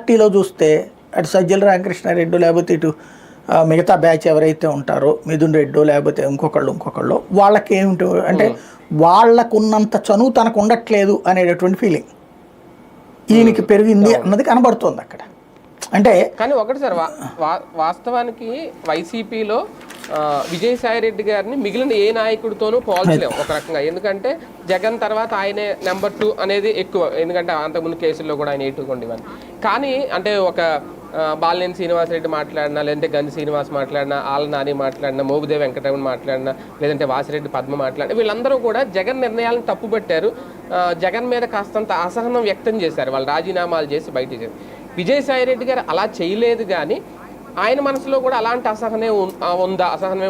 పార్టీలో చూస్తే అటు సజ్జల రామకృష్ణారెడ్డి లేకపోతే ఇటు మిగతా బ్యాచ్ ఎవరైతే ఉంటారో మిథున్ రెడ్డో లేకపోతే ఇంకొకళ్ళు వాళ్ళకి ఏమిటి అంటే వాళ్ళకున్నంత చనువు తనకు ఉండట్లేదు అనేటటువంటి ఫీలింగ్ ఈయనకి పెరిగింది అన్నది కనబడుతోంది అక్కడ. అంటే కానీ ఒకటి సార్, వాస్తవానికి వైసీపీలో విజయసాయి రెడ్డి గారిని మిగిలిన ఏ నాయకుడితోనూ పోల్చలేము ఒక రకంగా. ఎందుకంటే జగన్ తర్వాత ఆయనే నెంబర్ 2 అనేది ఎక్కువ, ఎందుకంటే అంతకుముందు కేసుల్లో కూడా ఆయన 8 ఉండేవాళ్ళు. కానీ అంటే ఒక బాలినేని శ్రీనివాసరెడ్డి మాట్లాడినా, లేదంటే గంధి శ్రీనివాస్ మాట్లాడినా, ఆళ్ళ నాని మాట్లాడినా, మోబుదేవి వెంకటరమణ మాట్లాడినా, లేదంటే వాసిరెడ్డి పద్మ మాట్లాడినా, వీళ్ళందరూ కూడా జగన్ నిర్ణయాలను తప్పుపట్టారు. జగన్ మీద కాస్తంత అసహనం వ్యక్తం చేశారు, వాళ్ళు రాజీనామాలు చేసి బయట చేశారు. విజయసాయి రెడ్డి గారు అలా చేయలేదు, కానీ ఆయన మనసులో కూడా అలాంటి అసహనమే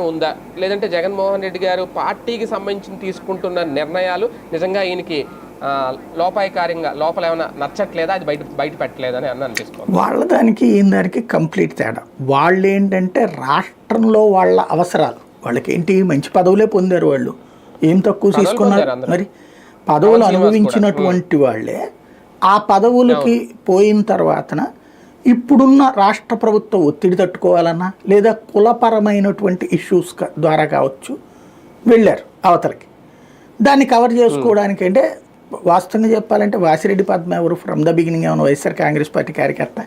ఉందా, లేదంటే జగన్మోహన్ రెడ్డి గారు పార్టీకి సంబంధించి తీసుకుంటున్న నిర్ణయాలు నిజంగా ఈయనకి లోపాయకారంగా లోపల ఏమైనా నచ్చట్లేదా, అది బయట పెట్టలేదని అనిపిస్తుంది. వాళ్ళ దానికి ఈయన దానికి కంప్లీట్ తేడా. వాళ్ళు ఏంటంటే రాష్ట్రంలో వాళ్ళ అవసరాలు, వాళ్ళకి ఏంటి మంచి పదవులే పొందారు, వాళ్ళు ఏం తక్కువ తీసుకున్నారు, మరి పదవులు అనుభవించినటువంటి వాళ్ళే ఆ పదవులకి పోయిన తర్వాతన ఇప్పుడున్న రాష్ట్ర ప్రభుత్వం ఒత్తిడి తట్టుకోవాలన్నా లేదా కులపరమైనటువంటి ఇష్యూస్ ద్వారా కావచ్చు వెళ్ళారు అవతలకి. దాన్ని కవర్ చేసుకోవడానికి అంటే వాస్తవంగా చెప్పాలంటే వాసిరెడ్డి పద్మ ఎవరు ఫ్రమ్ ద బిగినింగ్ ఏమైనా వైఎస్ఆర్ కాంగ్రెస్ పార్టీ కార్యకర్త